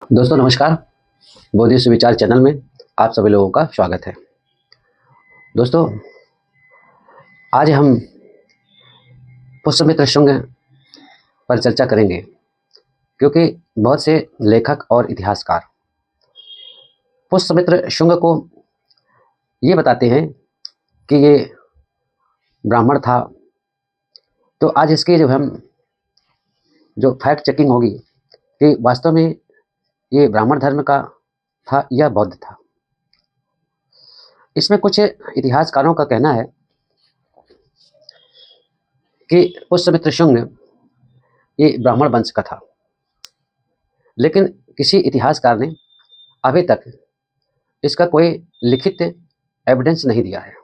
दोस्तों नमस्कार। बोधिसत्व विचार चैनल में आप सभी लोगों का स्वागत है। दोस्तों आज हम पुष्यमित्र शुंग पर चर्चा करेंगे, क्योंकि बहुत से लेखक और इतिहासकार पुष्यमित्र शुंग को ये बताते हैं कि ये ब्राह्मण था। तो आज इसकी हम जो फैक्ट चेकिंग होगी कि वास्तव में ये ब्राह्मण धर्म का था या बौद्ध था। इसमें कुछ इतिहासकारों का कहना है कि पुष्यमित्र शुंग ये ब्राह्मण वंश का था, लेकिन किसी इतिहासकार ने अभी तक इसका कोई लिखित एविडेंस नहीं दिया है।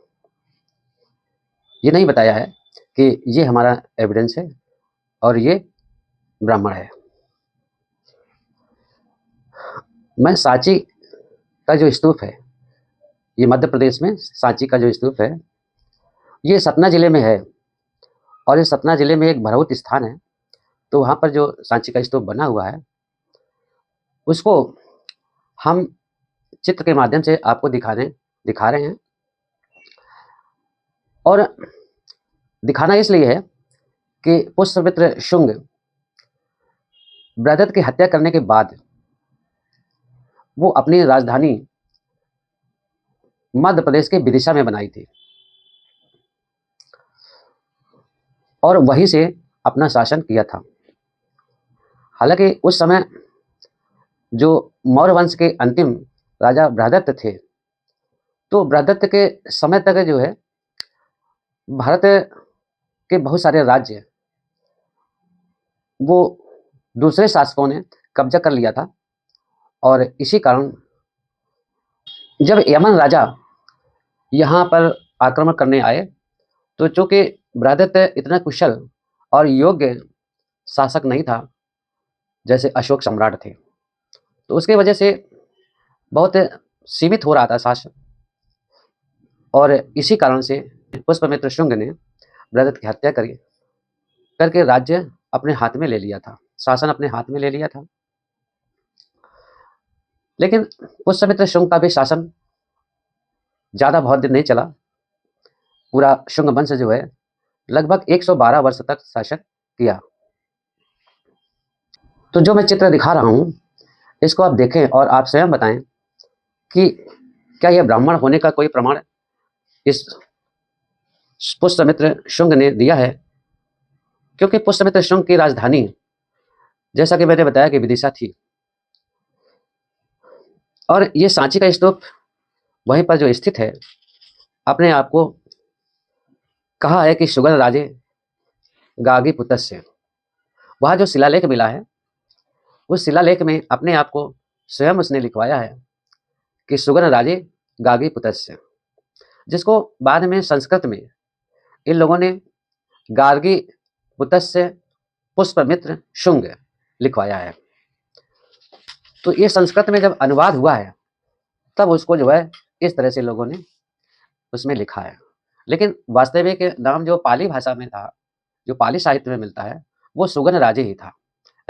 ये नहीं बताया है कि ये हमारा एविडेंस है और ये ब्राह्मण है। मैं सांची का जो स्तूप है, ये मध्य प्रदेश में सांची का जो स्तूप है, ये सतना जिले में है। और ये सतना जिले में एक भरहुत स्थान है। तो वहाँ पर जो सांची का स्तूप बना हुआ है, उसको हम चित्र के माध्यम से आपको दिखा रहे हैं। और दिखाना इसलिए है कि पुष्यमित्र शुंग बृहदत्त की हत्या करने के बाद वो अपनी राजधानी मध्य प्रदेश के विदिशा में बनाई थी और वहीं से अपना शासन किया था। हालांकि उस समय जो मौर्य वंश के अंतिम राजा बृहदत्त थे, तो बृहदत्त के समय तक जो है भारत के बहुत सारे राज्य वो दूसरे शासकों ने कब्जा कर लिया था। और इसी कारण जब यमन राजा यहाँ पर आक्रमण करने आए, तो चूंकि बृहदत्त इतना कुशल और योग्य शासक नहीं था जैसे अशोक सम्राट थे, तो उसकी वजह से बहुत सीमित हो रहा था शासन। और इसी कारण से पुष्यमित्र शुंग ने बृहदत्त की हत्या करके राज्य अपने हाथ में ले लिया था, शासन अपने हाथ में ले लिया था। लेकिन पुष्यमित्र शुंग का भी शासन ज़्यादा बहुत दिन नहीं चला। पूरा शुंग वंश जो है लगभग 112 वर्ष तक शासन किया। तो जो मैं चित्र दिखा रहा हूँ, इसको आप देखें और आप स्वयं बताएं कि क्या यह ब्राह्मण होने का कोई प्रमाण इस पुष्यमित्र शुंग ने दिया है। क्योंकि पुष्यमित्र शुंग की राजधानी, जैसा कि मैंने बताया, कि विदिशा थी। और ये सांची का स्तूप वहीं पर जो स्थित है, अपने आप को कहा है कि सुगन राजे गागी पुतस्य। वह जो शिलालेख मिला है, उस शिलालेख में अपने आप को स्वयं उसने लिखवाया है कि सुगन राजे गागी पुतस्य, जिसको बाद में संस्कृत में इन लोगों ने गार्गी पुतस्य पुष्यमित्र शुंग लिखवाया है। तो ये संस्कृत में जब अनुवाद हुआ है, तब उसको जो है इस तरह से लोगों ने उसमें लिखा है। लेकिन वास्तविक नाम जो पाली भाषा में था, जो पाली साहित्य में मिलता है, वो सुगन राजे ही था,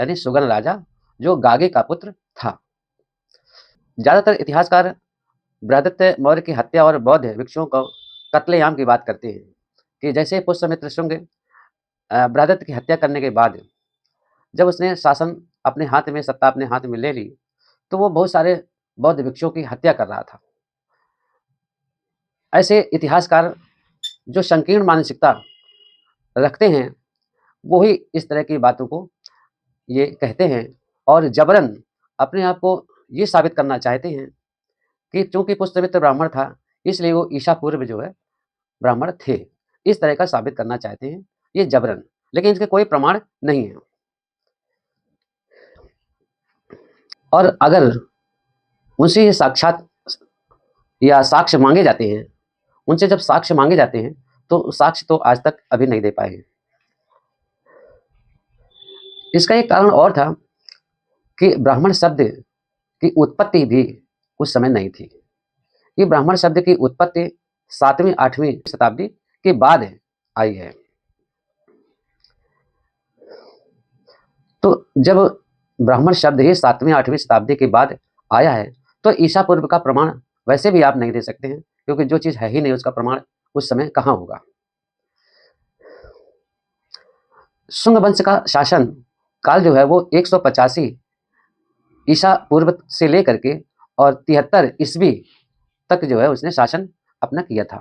यानी सुगन राजा जो गागे का पुत्र था। ज्यादातर इतिहासकार बृहदत्त मौर्य की हत्या और बौद्ध भिक्षुओं को कत्लेआम की बात करते हैं कि जैसे पुष्यमित्र शुंग बृहदत्त की हत्या करने के बाद जब उसने शासन अपने हाथ में, सत्ता अपने हाथ में ले ली, तो वो बहुत सारे बौद्ध भिक्षुओं की हत्या कर रहा था। ऐसे इतिहासकार जो संकीर्ण मानसिकता रखते हैं, वो ही इस तरह की बातों को ये कहते हैं और जबरन अपने आप को ये साबित करना चाहते हैं कि चूंकि पुष्यमित्र ब्राह्मण था, इसलिए वो ईशा पूर्व जो है ब्राह्मण थे। इस तरह का साबित करना चाहते हैं ये जबरन, लेकिन इसके कोई प्रमाण नहीं है। और अगर उनसे साक्षात या साक्ष्य मांगे जाते हैं, उनसे जब साक्ष्य मांगे जाते हैं, तो साक्ष्य तो आज तक अभी नहीं दे पाए हैं। इसका एक कारण और था कि ब्राह्मण शब्द की उत्पत्ति भी उस समय नहीं थी। ये ब्राह्मण शब्द की उत्पत्ति 7वीं 8वीं शताब्दी के बाद आई है। तो जब ब्राह्मण शब्द ही 7वीं 8वीं शताब्दी के बाद आया है, तो ईसा पूर्व का प्रमाण वैसे भी आप नहीं दे सकते हैं, क्योंकि जो चीज़ है ही नहीं उसका प्रमाण उस समय कहाँ होगा। शुंग वंश का शासन काल जो है वो 185 ईसा पूर्व से लेकर के और 73 ईस्वी तक जो है उसने शासन अपना किया था।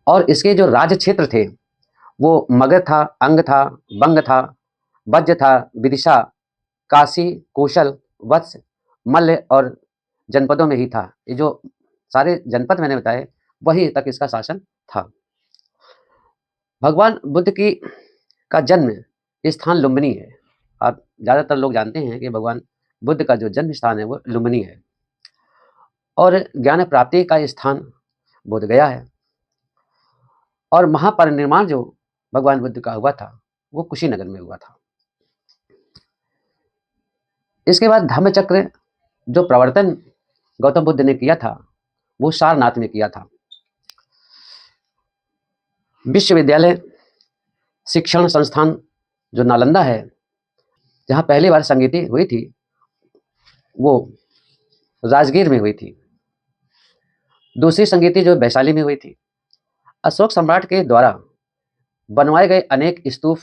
और इसके जो राज्य क्षेत्र थे वो मगध था, अंग था, बंग था, वज्र था, विदिशा, काशी, कौशल, वत्स, मल्ल और जनपदों में ही था। ये जो सारे जनपद मैंने बताए वहीं तक इसका शासन था। भगवान बुद्ध की का जन्म स्थान लुम्बिनी है। आप ज़्यादातर लोग जानते हैं कि भगवान बुद्ध का जो जन्म स्थान है वो लुम्बिनी है, और ज्ञान प्राप्ति का स्थान बोध गया है, और महापरिनिर्वाण जो भगवान बुद्ध का हुआ था वो कुशीनगर में हुआ था। इसके बाद धम्मचक्र जो प्रवर्तन गौतम बुद्ध ने किया था वो सारनाथ में किया था। विश्वविद्यालय शिक्षण संस्थान जो नालंदा है, जहाँ पहली बार संगीति हुई थी वो राजगीर में हुई थी। दूसरी संगीति जो वैशाली में हुई थी। अशोक सम्राट के द्वारा बनवाए गए अनेक स्तूप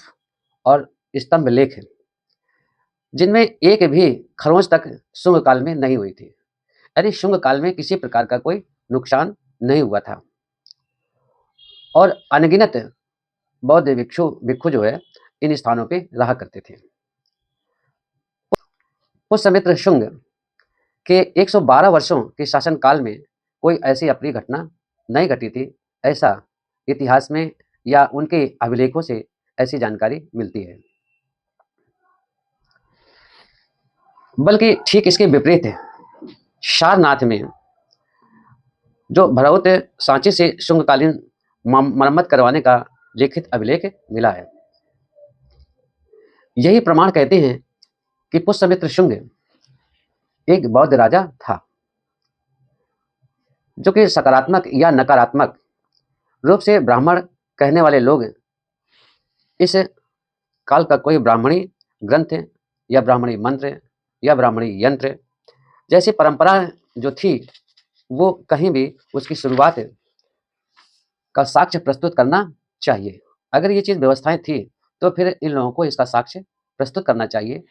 और स्तंभ लेख जिनमें एक भी खरोंच तक शुंग काल में नहीं हुई थी, यानी शुंग काल में किसी प्रकार का कोई नुकसान नहीं हुआ था। और अनगिनत बौद्ध भिक्षु जो है इन स्थानों पे रहा करते थे। पुष्यमित्र शुंग के 112 वर्षों के शासन काल में कोई ऐसी अप्रिय घटना नहीं घटी थी, ऐसा इतिहास में या उनके अभिलेखों से ऐसी जानकारी मिलती है। बल्कि ठीक इसके विपरीत है, सारनाथ में जो भरौत सांचे से शुंगकालीन मरम्मत करवाने का लिखित अभिलेख मिला है। यही प्रमाण कहते हैं कि पुष्यमित्र शुंग एक बौद्ध राजा था, जो कि सकारात्मक या नकारात्मक रूप से ब्राह्मण कहने वाले लोग इस काल का कोई ब्राह्मणी ग्रंथ या ब्राह्मणी मंत्र या ब्राह्मणी यंत्र जैसी परंपरा जो थी वो कहीं भी उसकी शुरुआत का साक्ष्य प्रस्तुत करना चाहिए। अगर ये चीज व्यवस्थाएं थी तो फिर इन लोगों को इसका साक्ष्य प्रस्तुत करना चाहिए,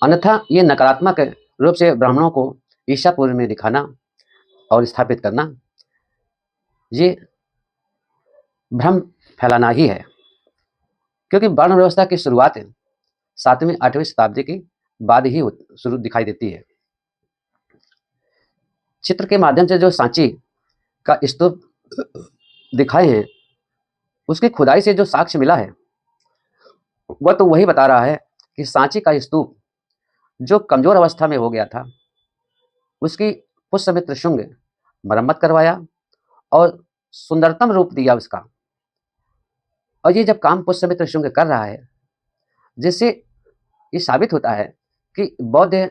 अन्यथा ये नकारात्मक रूप से ब्राह्मणों को ईसा पूर्व में दिखाना और स्थापित करना ये भ्रम फैलाना ही है, क्योंकि वर्ण व्यवस्था की शुरुआत 7वीं 8वीं शताब्दी के बाद ही शुरू दिखाई देती है। चित्र के माध्यम से जो सांची का स्तूप दिखाए हैं उसकी खुदाई से जो साक्ष्य मिला है वह तो वही बता रहा है कि सांची का स्तूप जो कमजोर अवस्था में हो गया था उसकी पुष्यमित्र शुंग मरम्मत करवाया और सुंदरतम रूप दिया उसका। और ये जब काम पुष्यमित्र शुंग कर रहा है, जिससे ये साबित होता है कि बौद्ध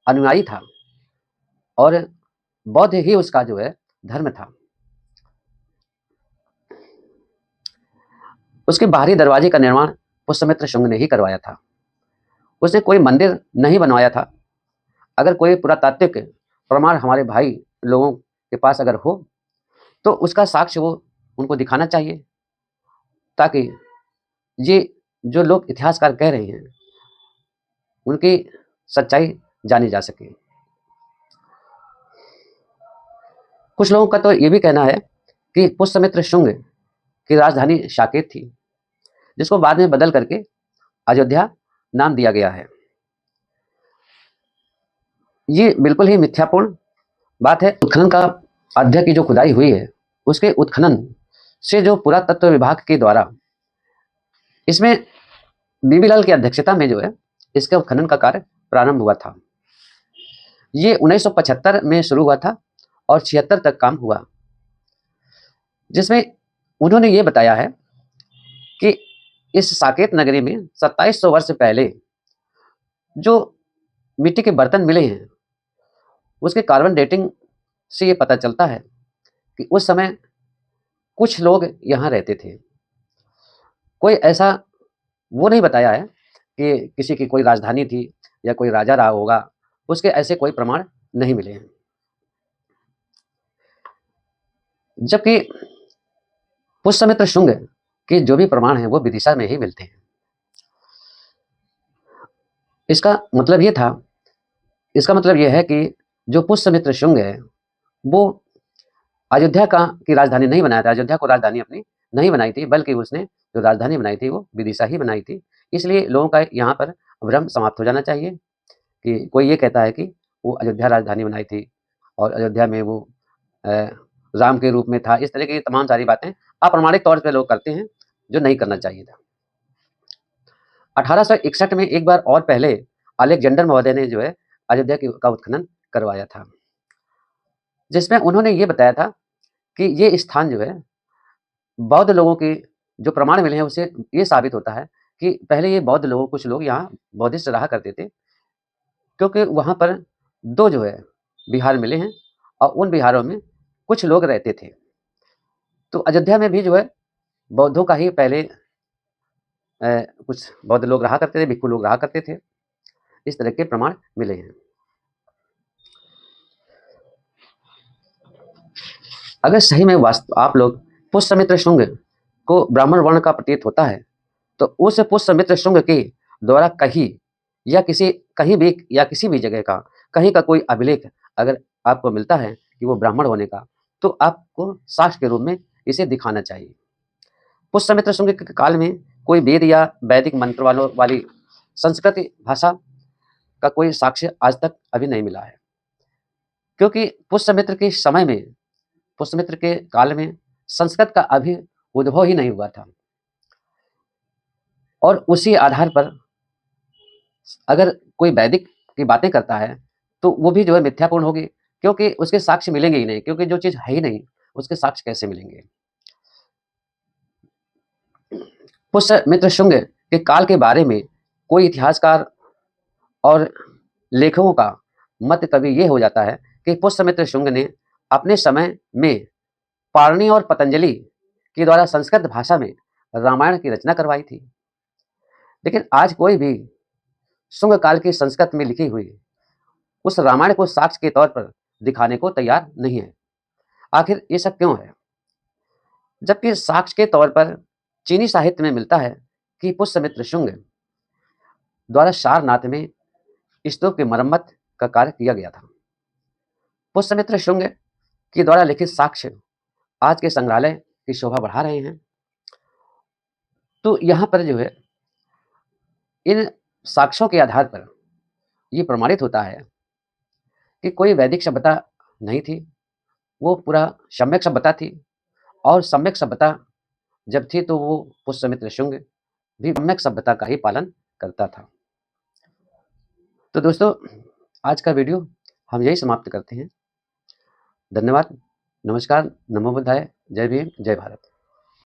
अनुयायी था और बौद्ध ही उसका जो है धर्म था। उसके बाहरी दरवाजे का निर्माण पुष्यमित्र शुंग ने ही करवाया था। उसने कोई मंदिर नहीं बनवाया था। अगर कोई पुरातात्विक प्रमाण हमारे भाई लोगों के पास अगर हो तो उसका साक्ष्य वो उनको दिखाना चाहिए, ताकि ये जो लोग इतिहासकार कह रहे हैं उनकी सच्चाई जानी जा सके। कुछ लोगों का तो ये भी कहना है कि पुष्यमित्र शुंग की राजधानी साकेत थी, जिसको बाद में बदल करके अयोध्या नाम दिया गया है। ये बिल्कुल ही मिथ्यापूर्ण बात है। उत्खनन का अध्ययन की जो खुदाई हुई है उसके उत्खनन से जो पुरातत्व विभाग के द्वारा इसमें बीबीलाल की अध्यक्षता में जो है इसके उत्खनन का कार्य प्रारंभ हुआ था। ये 1975 में शुरू हुआ था और 76 तक काम हुआ, जिसमें उन्होंने ये बताया है कि इस साकेत नगरी में 2700 वर्ष पहले जो मिट्टी के बर्तन मिले हैं उसके कार्बन डेटिंग से ये पता चलता है कि उस समय कुछ लोग यहाँ रहते थे। कोई ऐसा वो नहीं बताया है कि किसी की कोई राजधानी थी या कोई राजा रहा होगा, उसके ऐसे कोई प्रमाण नहीं मिले हैं। जबकि पुष्यमित्र शुंग के जो भी प्रमाण हैं वो विदिशा में ही मिलते हैं। इसका मतलब ये है कि जो पुष्यमित्र शुंग है वो अयोध्या की राजधानी नहीं बनाया था, अयोध्या को राजधानी अपनी नहीं बनाई थी, बल्कि उसने जो राजधानी बनाई थी वो विदिशा ही बनाई थी। इसलिए लोगों का यहाँ पर भ्रम समाप्त हो जाना चाहिए कि कोई ये कहता है कि वो अयोध्या राजधानी बनाई थी और अयोध्या में वो राम के रूप में था। इस तरह की तमाम सारी बातें अप्रामाणिक तौर पे लोग करते हैं, जो नहीं करना चाहिए था। 1861 में एक बार और पहले अलेक्जेंडर महोदय ने जो है अयोध्या का उत्खनन करवाया था, जिसमें उन्होंने ये बताया था कि ये स्थान जो है बौद्ध लोगों के जो प्रमाण मिले हैं उससे ये साबित होता है कि पहले ये बौद्ध लोग, कुछ लोग यहाँ बौद्धिस्ट रहा करते थे, क्योंकि वहाँ पर 2 जो है विहार मिले हैं और उन विहारों में कुछ लोग रहते थे। तो अयोध्या में भी जो है बौद्धों का ही पहले कुछ बौद्ध लोग रहा करते थे, भिक्षु लोग रहा करते थे। इस तरह के प्रमाण मिले हैं। अगर सही में आप लोग पुष्यमित्र शुंग को ब्राह्मण वर्ण का प्रतीत होता है, तो उस पुष्यमित्र शुंग के द्वारा कहीं भी या किसी भी जगह का कहीं का कोई अभिलेख अगर आपको मिलता है कि वो ब्राह्मण होने का, तो आपको साक्ष्य के रूप में इसे दिखाना चाहिए। पुष्यमित्र शुंग के काल में कोई वेद या वैदिक मंत्र वाली संस्कृत भाषा का कोई साक्ष्य आज तक अभी नहीं मिला है, क्योंकि पुष्यमित्र के काल में संस्कृत का अभी उद्भव ही नहीं हुआ था। और उसी आधार पर अगर कोई वैदिक की बातें करता है तो वो भी जो है मिथ्यापूर्ण होगी, क्योंकि उसके साक्ष्य मिलेंगे ही नहीं, क्योंकि जो चीज है ही नहीं उसके साक्ष्य कैसे मिलेंगे। पुष्यमित्र शुंग के काल के बारे में कोई इतिहासकार और लेखकों का मत कभी ये हो जाता है कि पुष्यमित्र शुंग ने अपने समय में पाणिनि और पतंजलि के द्वारा संस्कृत भाषा में रामायण की रचना करवाई थी। लेकिन आज कोई भी शुंग काल की संस्कृत में लिखी हुई उस रामायण को साक्ष्य के तौर पर दिखाने को तैयार नहीं है। आखिर ये सब क्यों है? जबकि साक्ष्य के तौर पर चीनी साहित्य में मिलता है कि पुष्यमित्र शुंग द्वारा सारनाथ में स्तूप की मरम्मत का कार्य किया गया था। पुष्यमित्र शुंग के द्वारा लिखित साक्ष्य आज के संग्रहालय की शोभा बढ़ा रहे हैं। तो यहाँ पर जो है इन साक्ष्यों के आधार पर यह प्रमाणित होता है कि कोई वैदिक सभ्यता नहीं थी, वो पूरा सम्यक सभ्यता थी। और सम्यक सभ्यता जब थी तो वो पुष्यमित्र शुंग भी सम्यक सभ्यता का ही पालन करता था। तो दोस्तों, आज का वीडियो हम यही समाप्त करते हैं। धन्यवाद, नमस्कार, नमो बुद्धाय, जय भीम, जय भारत।